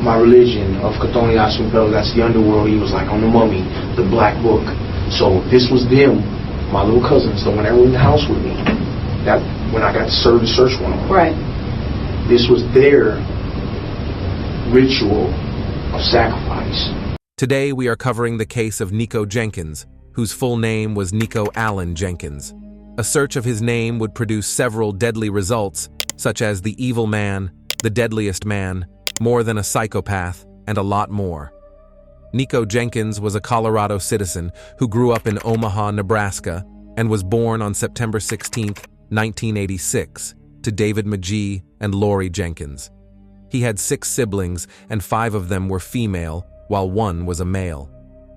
my religion of Chthonias Rebel, that's the underworld. He was like on the Mummy, the Black Book. So this was them, my little cousins, the one that were in the house with me. That when I got to serve the search warrant. Right. This was their ritual of sacrifice. Today we are covering the case of Nikko Jenkins, whose full name was Nikko Allen Jenkins. A search of his name would produce several deadly results, such as the evil man, the deadliest man, more than a psychopath, and a lot more. Nikko Jenkins was a Colorado citizen who grew up in Omaha, Nebraska, and was born on September 16, 1986, to David McGee and Lori Jenkins. He had 6 siblings, and 5 of them were female, while 1 was a male.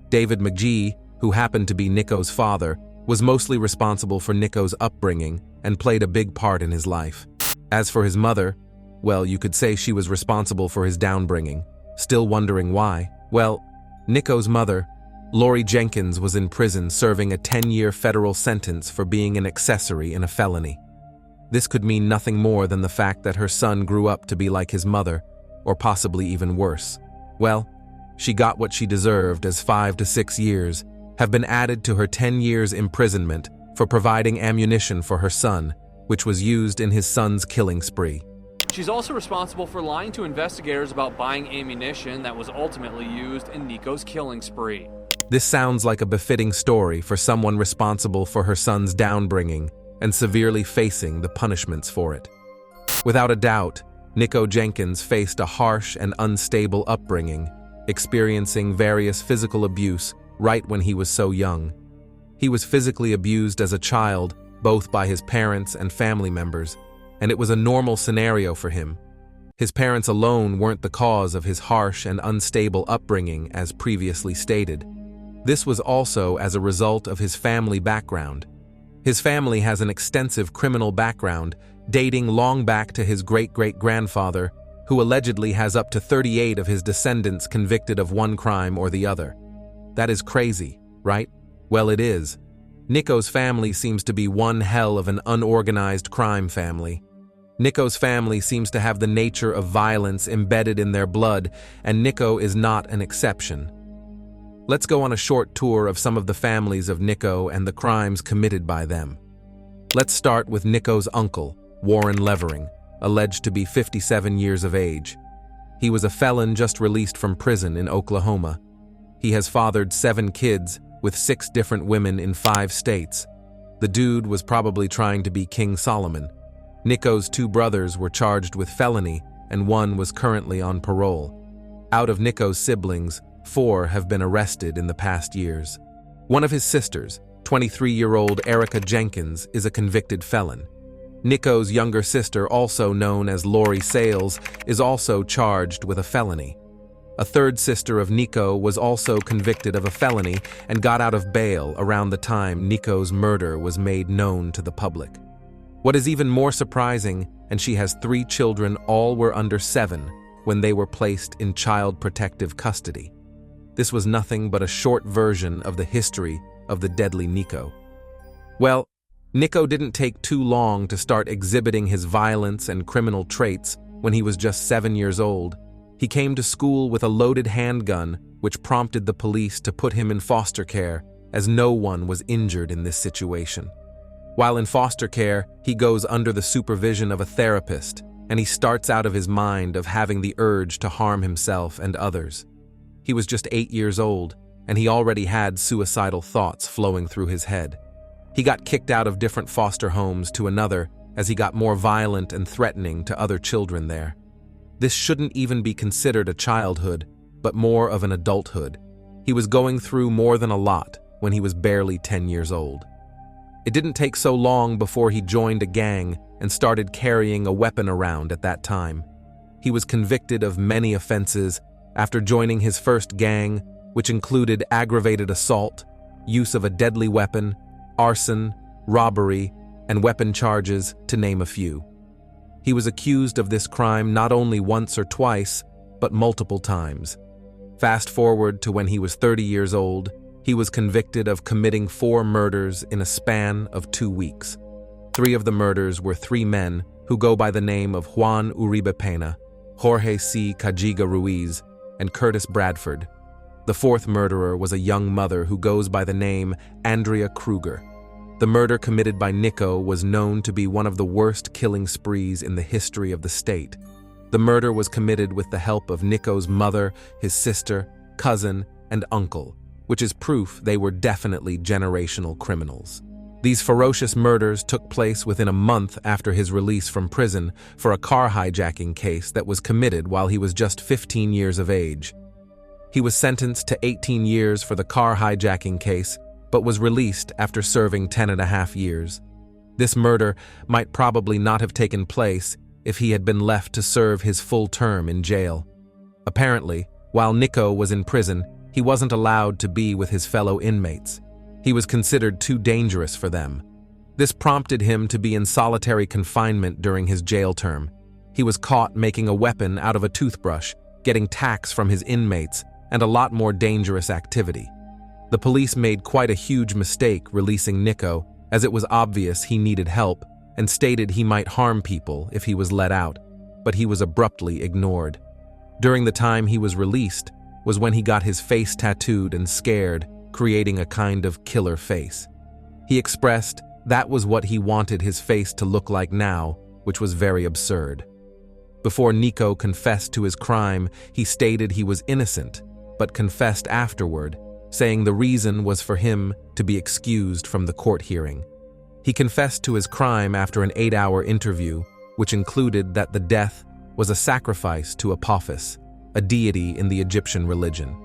David McGee, who happened to be Nikko's father, was mostly responsible for Nikko's upbringing and played a big part in his life. As for his mother, well, you could say she was responsible for his downbringing. Still wondering why? Well, Nikko's mother, Lori Jenkins, was in prison serving a 10-year federal sentence for being an accessory in a felony. This could mean nothing more than the fact that her son grew up to be like his mother, or possibly even worse. Well, she got what she deserved, as 5 to 6 years have been added to her 10 years imprisonment for providing ammunition for her son, which was used in his son's killing spree. She's also responsible for lying to investigators about buying ammunition that was ultimately used in Nikko's killing spree. This sounds like a befitting story for someone responsible for her son's downbringing and severely facing the punishments for it. Without a doubt, Nikko Jenkins faced a harsh and unstable upbringing, experiencing various physical abuse right when he was so young. He was physically abused as a child, both by his parents and family members, and it was a normal scenario for him. His parents alone weren't the cause of his harsh and unstable upbringing, as previously stated. This was also as a result of his family background. His family has an extensive criminal background, dating long back to his great-great-grandfather, who allegedly has up to 38 of his descendants convicted of one crime or the other. That is crazy, right? Well, it is. Nikko's family seems to be one hell of an unorganized crime family. Nikko's family seems to have the nature of violence embedded in their blood, and Nikko is not an exception. Let's go on a short tour of some of the families of Nikko and the crimes committed by them. Let's start with Nikko's uncle, Warren Levering, alleged to be 57 years of age. He was a felon just released from prison in Oklahoma. He has fathered 7 kids with 6 different women in 5 states. The dude was probably trying to be King Solomon. Nikko's 2 brothers were charged with felony, and 1 was currently on parole. Out of Nikko's siblings, 4 have been arrested in the past years. One of his sisters, 23-year-old Erica Jenkins, is a convicted felon. Nikko's younger sister, also known as Lori Sales, is also charged with a felony. A third sister of Nikko was also convicted of a felony and got out of bail around the time Nikko's murder was made known to the public. What is even more surprising, and she has 3 children, all were under 7 when they were placed in child protective custody. This was nothing but a short version of the history of the deadly Nikko. Well, Nikko didn't take too long to start exhibiting his violence and criminal traits when he was just 7 years old. He came to school with a loaded handgun, which prompted the police to put him in foster care, as no one was injured in this situation. While in foster care, he goes under the supervision of a therapist, and he starts out of his mind of having the urge to harm himself and others. He was just 8 years old, and he already had suicidal thoughts flowing through his head. He got kicked out of different foster homes to another as he got more violent and threatening to other children there. This shouldn't even be considered a childhood, but more of an adulthood. He was going through more than a lot when he was barely 10 years old. It didn't take so long before he joined a gang and started carrying a weapon around at that time. He was convicted of many offenses after joining his first gang, which included aggravated assault, use of a deadly weapon, arson, robbery, and weapon charges, to name a few. He was accused of this crime not only once or twice, but multiple times. Fast forward to when he was 30 years old, he was convicted of committing 4 murders in a span of 2 weeks. 3 of the murders were 3 men who go by the name of Juan Uribe Pena, Jorge C. Cajiga Ruiz, and Curtis Bradford. The fourth murderer was a young mother who goes by the name Andrea Kruger. The murder committed by Nikko was known to be one of the worst killing sprees in the history of the state. The murder was committed with the help of Nikko's mother, his sister, cousin, and uncle, which is proof they were definitely generational criminals. These ferocious murders took place within a month after his release from prison for a car hijacking case that was committed while he was just 15 years of age. He was sentenced to 18 years for the car hijacking case, but was released after serving 10.5 years. This murder might probably not have taken place if he had been left to serve his full term in jail. Apparently, while Nikko was in prison, he wasn't allowed to be with his fellow inmates. He was considered too dangerous for them. This prompted him to be in solitary confinement during his jail term. He was caught making a weapon out of a toothbrush, getting tacks from his inmates, and a lot more dangerous activity. The police made quite a huge mistake releasing Nikko, as it was obvious he needed help, and stated he might harm people if he was let out, but he was abruptly ignored. During the time he was released was when he got his face tattooed and scared, creating a kind of killer face. He expressed that was what he wanted his face to look like now, which was very absurd. Before Nikko confessed to his crime, he stated he was innocent, but confessed afterward, saying the reason was for him to be excused from the court hearing. He confessed to his crime after an 8-hour interview, which included that the death was a sacrifice to Apophis, a deity in the Egyptian religion.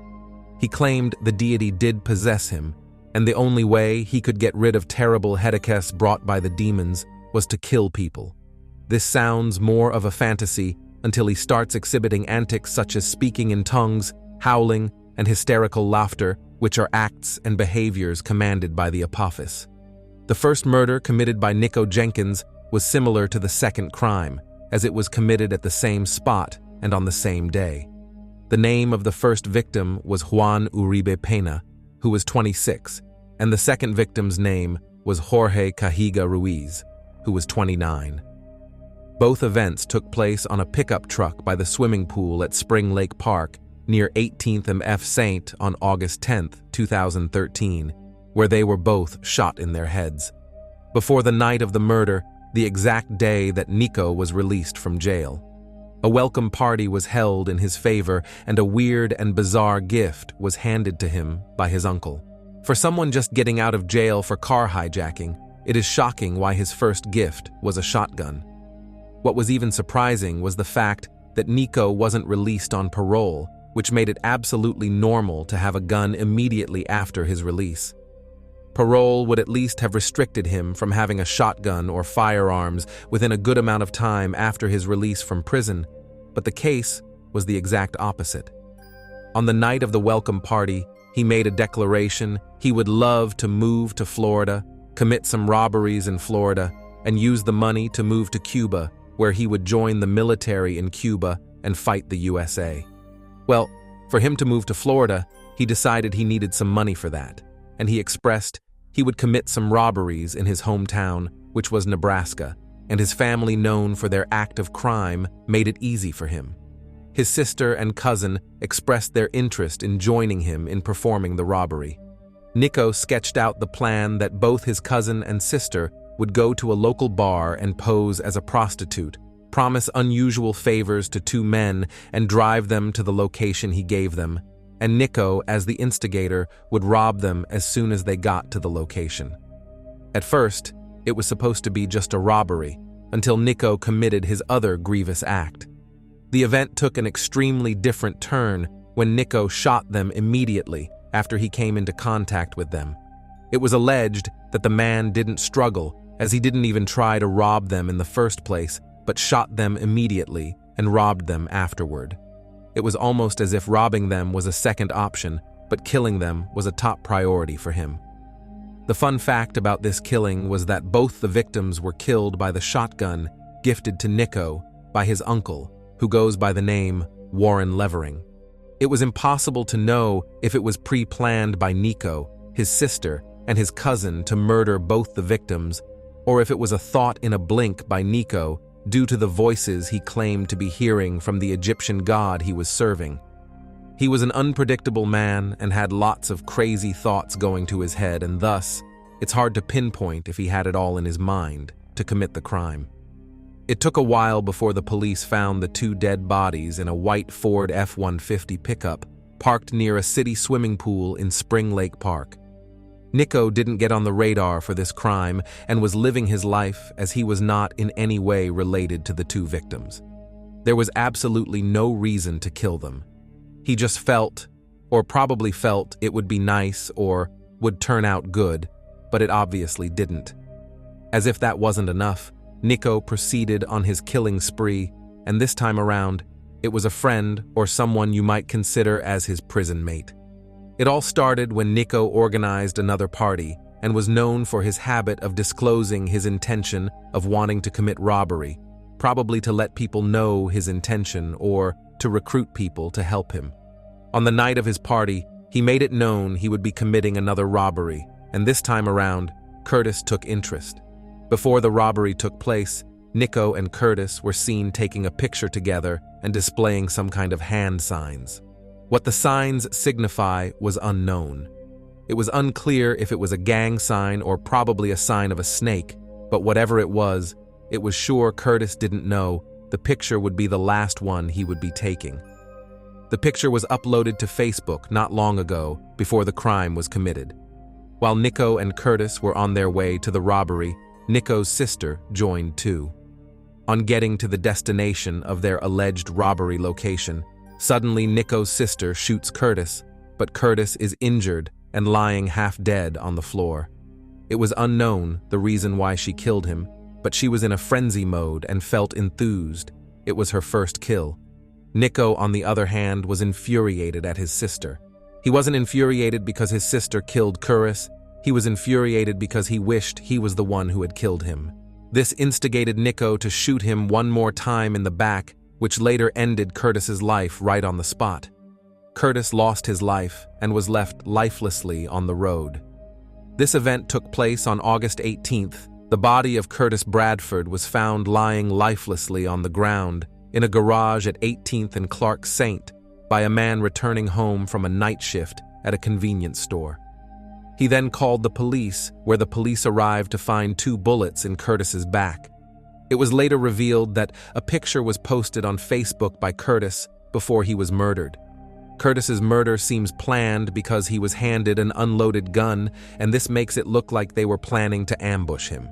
He claimed the deity did possess him, and the only way he could get rid of terrible headaches brought by the demons was to kill people. This sounds more of a fantasy until he starts exhibiting antics such as speaking in tongues, howling, and hysterical laughter, which are acts and behaviors commanded by the Apophis. The first murder committed by Nikko Jenkins was similar to the second crime, as it was committed at the same spot and on the same day. The name of the first victim was Juan Uribe Pena, who was 26, and the second victim's name was Jorge Cajiga Ruiz, who was 29. Both events took place on a pickup truck by the swimming pool at Spring Lake Park near 18th and F. Saint on August 10, 2013, where they were both shot in their heads. Before the night of the murder, the exact day that Nikko was released from jail, a welcome party was held in his favor, and a weird and bizarre gift was handed to him by his uncle. For someone just getting out of jail for car hijacking, it is shocking why his first gift was a shotgun. What was even surprising was the fact that Nikko wasn't released on parole, which made it absolutely normal to have a gun immediately after his release. Parole would at least have restricted him from having a shotgun or firearms within a good amount of time after his release from prison, but the case was the exact opposite. On the night of the welcome party, he made a declaration he would love to move to Florida, commit some robberies in Florida, and use the money to move to Cuba, where he would join the military in Cuba and fight the USA. Well, for him to move to Florida, he decided he needed some money for that, and he expressed he would commit some robberies in his hometown, which was Nebraska, and his family, known for their act of crime, made it easy for him. His sister and cousin expressed their interest in joining him in performing the robbery. Nikko sketched out the plan that both his cousin and sister would go to a local bar and pose as a prostitute, promise unusual favors to two men, and drive them to the location he gave them, and Nikko, as the instigator, would rob them as soon as they got to the location. At first, it was supposed to be just a robbery, until Nikko committed his other grievous act. The event took an extremely different turn when Nikko shot them immediately after he came into contact with them. It was alleged that the man didn't struggle, as he didn't even try to rob them in the first place, but shot them immediately and robbed them afterward. It was almost as if robbing them was a second option, but killing them was a top priority for him. The fun fact about this killing was that both the victims were killed by the shotgun gifted to Nikko by his uncle, who goes by the name Warren Levering. It was impossible to know if it was pre-planned by Nikko, his sister, and his cousin to murder both the victims, or if it was a thought in a blink by Nikko due to the voices he claimed to be hearing from the Egyptian god he was serving. He was an unpredictable man and had lots of crazy thoughts going to his head, and thus, it's hard to pinpoint if he had it all in his mind to commit the crime. It took a while before the police found the 2 dead bodies in a white Ford F-150 pickup parked near a city swimming pool in Spring Lake Park. Nikko didn't get on the radar for this crime and was living his life as he was not in any way related to the 2 victims. There was absolutely no reason to kill them. He just felt, or probably felt, it would be nice or would turn out good, but it obviously didn't. As if that wasn't enough, Nikko proceeded on his killing spree, and this time around, it was a friend or someone you might consider as his prison mate. It all started when Nikko organized another party and was known for his habit of disclosing his intention of wanting to commit robbery, probably to let people know his intention or to recruit people to help him. On the night of his party, he made it known he would be committing another robbery, and this time around, Curtis took interest. Before the robbery took place, Nikko and Curtis were seen taking a picture together and displaying some kind of hand signs. What the signs signify was unknown. It was unclear if it was a gang sign or probably a sign of a snake, but whatever it was sure Curtis didn't know the picture would be the last one he would be taking. The picture was uploaded to Facebook not long ago, before the crime was committed. While Nikko and Curtis were on their way to the robbery, Nikko's sister joined too. On getting to the destination of their alleged robbery location, suddenly Nikko's sister shoots Curtis, but Curtis is injured and lying half dead on the floor. It was unknown the reason why she killed him, but she was in a frenzy mode and felt enthused. It was her first kill. Nikko, on the other hand, was infuriated at his sister. He wasn't infuriated because his sister killed Curtis. He was infuriated because he wished he was the one who had killed him. This instigated Nikko to shoot him one more time in the back, which later ended Curtis's life right on the spot. Curtis lost his life and was left lifelessly on the road. This event took place on August 18th. The body of Curtis Bradford was found lying lifelessly on the ground in a garage at 18th and Clark Saint by a man returning home from a night shift at a convenience store. He then called the police, where the police arrived to find 2 bullets in Curtis's back. It was later revealed that a picture was posted on Facebook by Curtis before he was murdered. Curtis's murder seems planned because he was handed an unloaded gun, and this makes it look like they were planning to ambush him.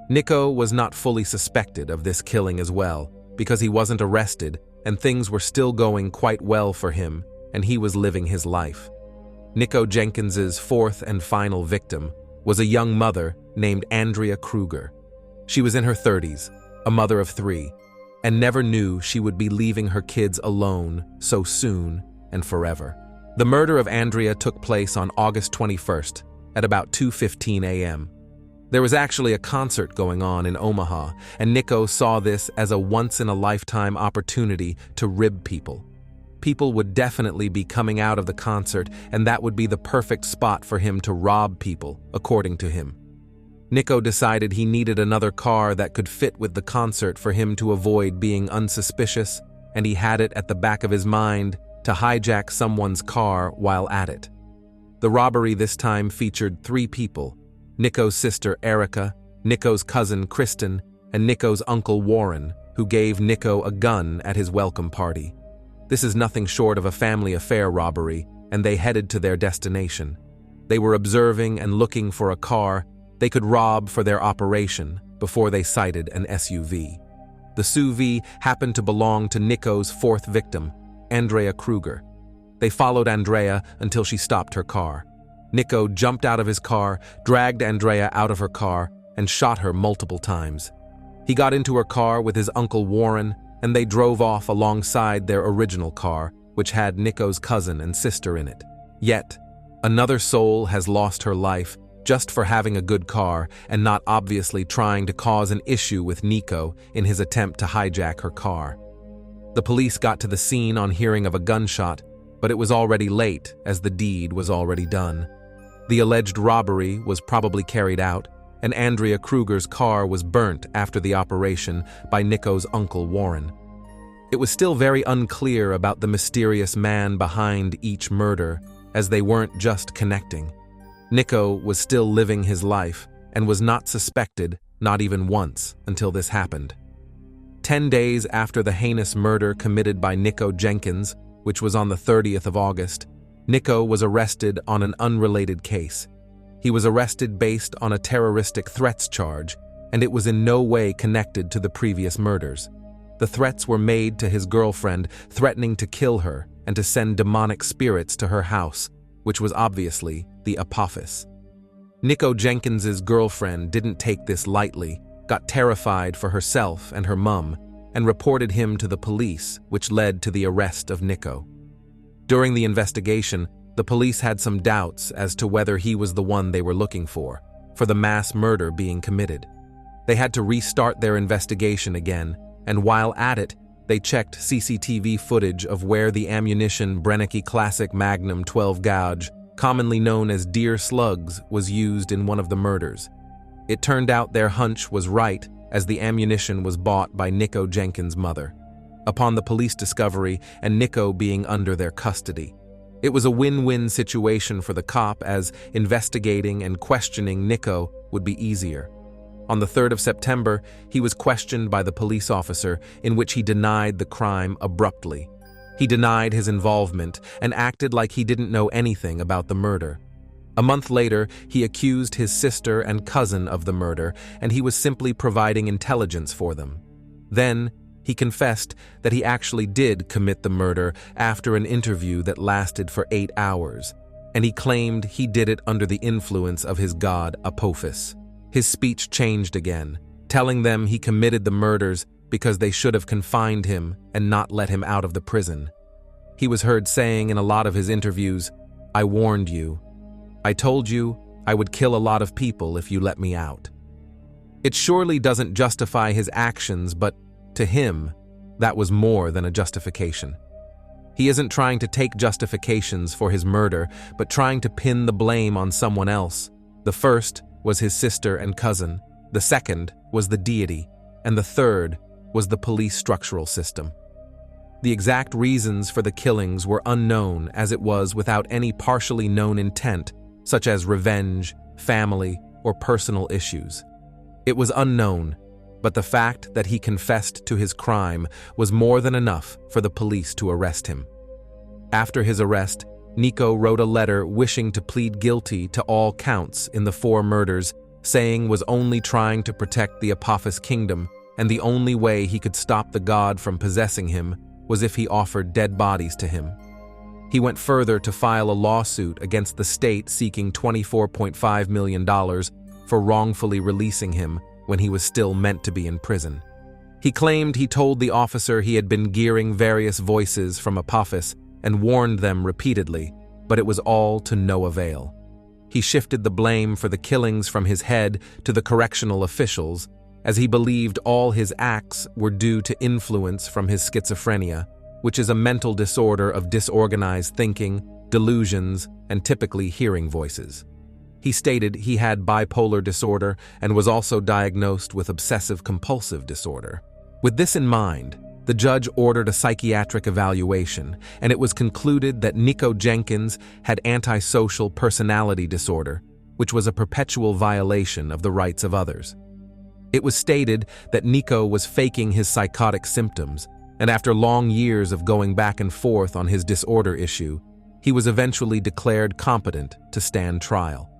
Nikko was not fully suspected of this killing as well, because he wasn't arrested and things were still going quite well for him, and he was living his life. Nikko Jenkins's 4th and final victim was a young mother named Andrea Kruger. She was in her 30s, a mother of 3, and never knew she would be leaving her kids alone so soon and forever. The murder of Andrea took place on August 21st at about 2:15 a.m. There was actually a concert going on in Omaha, and Nikko saw this as a once-in-a-lifetime opportunity to rib people. People would definitely be coming out of the concert, and that would be the perfect spot for him to rob people, according to him. Nikko decided he needed another car that could fit with the concert for him to avoid being unsuspicious, and he had it at the back of his mind to hijack someone's car while at it. The robbery this time featured 3 people: Nikko's sister Erica, Nikko's cousin Kristen, and Nikko's uncle Warren, who gave Nikko a gun at his welcome party. This is nothing short of a family affair robbery, and they headed to their destination. They were observing and looking for a car they could rob for their operation before they sighted an SUV. The SUV happened to belong to Nikko's 4th victim, Andrea Kruger. They followed Andrea until she stopped her car. Nikko jumped out of his car, dragged Andrea out of her car, and shot her multiple times. He got into her car with his uncle Warren, and they drove off alongside their original car, which had Nikko's cousin and sister in it. Yet, another soul has lost her life just for having a good car and not obviously trying to cause an issue with Nikko in his attempt to hijack her car. The police got to the scene on hearing of a gunshot, but it was already late as the deed was already done. The alleged robbery was probably carried out, and Andrea Kruger's car was burnt after the operation by Nikko's uncle Warren. It was still very unclear about the mysterious man behind each murder, as they weren't just connecting. Nikko was still living his life and was not suspected, not even once, until this happened. 10 days after the heinous murder committed by Nikko Jenkins, which was on the 30th of August, Nikko was arrested on an unrelated case. He was arrested based on a terroristic threats charge, and it was in no way connected to the previous murders. The threats were made to his girlfriend, threatening to kill her and to send demonic spirits to her house, which was obviously the Apophis. Nikko Jenkins's girlfriend didn't take this lightly, got terrified for herself and her mum, and reported him to the police, which led to the arrest of Nikko. During the investigation, the police had some doubts as to whether he was the one they were looking for the mass murder being committed. They had to restart their investigation again, and while at it, they checked CCTV footage of where the ammunition Brennecke Classic Magnum 12 gauge, commonly known as deer slugs, was used in one of the murders. It turned out their hunch was right, as the ammunition was bought by Nikko Jenkins' mother. Upon the police discovery and Nikko being under their custody, it was a win-win situation for the cop, as investigating and questioning Nikko would be easier. On the 3rd of September, he was questioned by the police officer, in which he denied the crime abruptly. He denied his involvement and acted like he didn't know anything about the murder. A month later, he accused his sister and cousin of the murder, and he was simply providing intelligence for them. Then, he confessed that he actually did commit the murder after an interview that lasted for 8 hours, and he claimed he did it under the influence of his god Apophis. His speech changed again, telling them he committed the murders because they should have confined him and not let him out of the prison. He was heard saying in a lot of his interviews, "I warned you. I told you I would kill a lot of people if you let me out." It surely doesn't justify his actions, but to him, that was more than a justification. He isn't trying to take justifications for his murder, but trying to pin the blame on someone else. The first was his sister and cousin, the second was the deity, and the third was the police structural system. The exact reasons for the killings were unknown, as it was without any partially known intent, such as revenge, family, or personal issues. It was unknown, but the fact that he confessed to his crime was more than enough for the police to arrest him. After his arrest, Nikko wrote a letter wishing to plead guilty to all counts in the 4 murders, saying was only trying to protect the Apophis kingdom, and the only way he could stop the god from possessing him was if he offered dead bodies to him. He went further to file a lawsuit against the state seeking $24.5 million for wrongfully releasing him when he was still meant to be in prison. He claimed he told the officer he had been gearing various voices from Apophis and warned them repeatedly, but it was all to no avail. He shifted the blame for the killings from his head to the correctional officials, as he believed all his acts were due to influence from his schizophrenia, which is a mental disorder of disorganized thinking, delusions, and typically hearing voices. He stated he had bipolar disorder and was also diagnosed with obsessive-compulsive disorder. With this in mind, the judge ordered a psychiatric evaluation, and it was concluded that Nikko Jenkins had antisocial personality disorder, which was a perpetual violation of the rights of others. It was stated that Nikko was faking his psychotic symptoms, and after long years of going back and forth on his disorder issue, he was eventually declared competent to stand trial.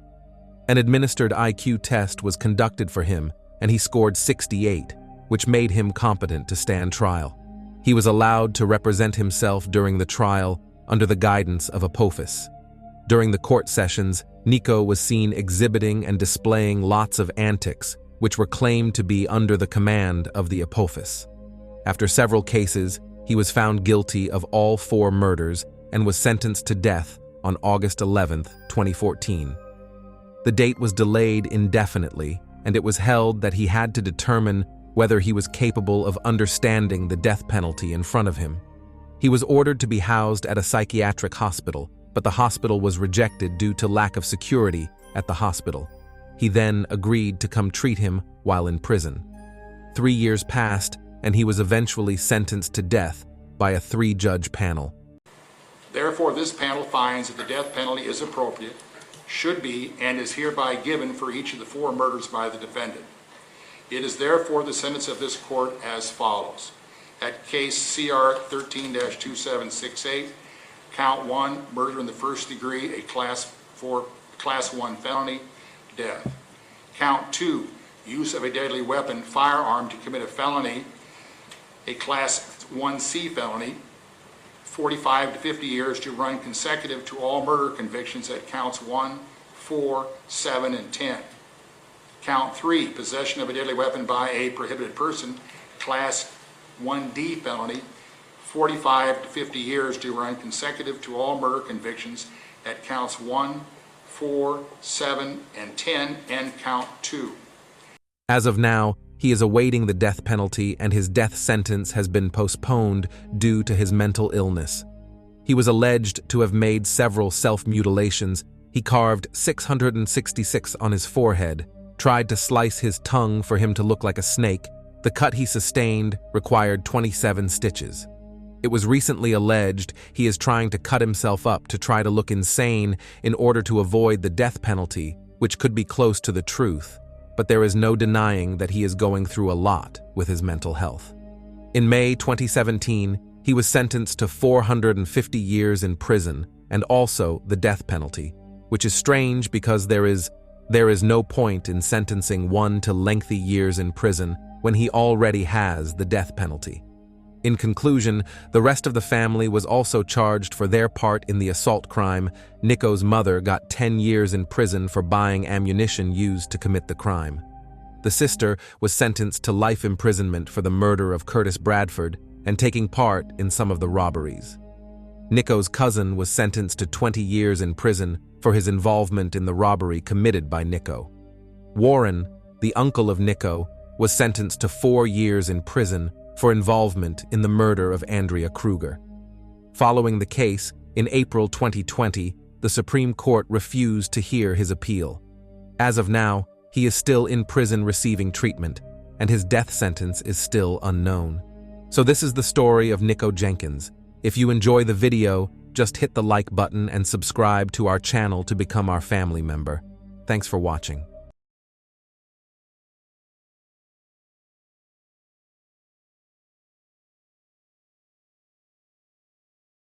An administered IQ test was conducted for him, and he scored 68, which made him competent to stand trial. He was allowed to represent himself during the trial under the guidance of Apophis. During the court sessions, Nikko was seen exhibiting and displaying lots of antics, which were claimed to be under the command of the Apophis. After several cases, he was found guilty of all 4 murders and was sentenced to death on August 11, 2014. The date was delayed indefinitely, and it was held that he had to determine whether he was capable of understanding the death penalty in front of him. He was ordered to be housed at a psychiatric hospital, but the hospital was rejected due to lack of security at the hospital. He then agreed to come treat him while in prison. 3 years passed, and he was eventually sentenced to death by a 3-judge panel. Therefore, this panel finds that the death penalty is appropriate, should be, and is hereby given for each of the 4 murders by the defendant. It is therefore the sentence of this court as follows. At case CR 13-2768, count 1, murder in the first degree, a class 1 felony, death. Count 2, use of a deadly weapon, firearm to commit a felony, a class 1C felony, 45 to 50 years to run consecutive to all murder convictions at counts 1, 4, 7, and 10. Count 3, possession of a deadly weapon by a prohibited person, class 1D felony, 45 to 50 years to run consecutive to all murder convictions at counts 1, 4, 7, and 10, and count 2. As of now, he is awaiting the death penalty, and his death sentence has been postponed due to his mental illness. He was alleged to have made several self-mutilations. He carved 666 on his forehead, tried to slice his tongue for him to look like a snake. The cut he sustained required 27 stitches. It was recently alleged he is trying to cut himself up to try to look insane in order to avoid the death penalty, which could be close to the truth. But there is no denying that he is going through a lot with his mental health. In May 2017, he was sentenced to 450 years in prison and also the death penalty, which is strange because there is no point in sentencing one to lengthy years in prison when he already has the death penalty. In conclusion, the rest of the family was also charged for their part in the assault crime. Nikko's mother got 10 years in prison for buying ammunition used to commit the crime. The sister was sentenced to life imprisonment for the murder of Curtis Bradford and taking part in some of the robberies. Nikko's cousin was sentenced to 20 years in prison for his involvement in the robbery committed by Nikko. Warren, the uncle of Nikko, was sentenced to 4 years in prison for involvement in the murder of Andrea Kruger. Following the case, in April 2020, the Supreme Court refused to hear his appeal. As of now, he is still in prison receiving treatment, and his death sentence is still unknown. So this is the story of Nikko Jenkins. If you enjoy the video, just hit the like button and subscribe to our channel to become our family member. Thanks for watching.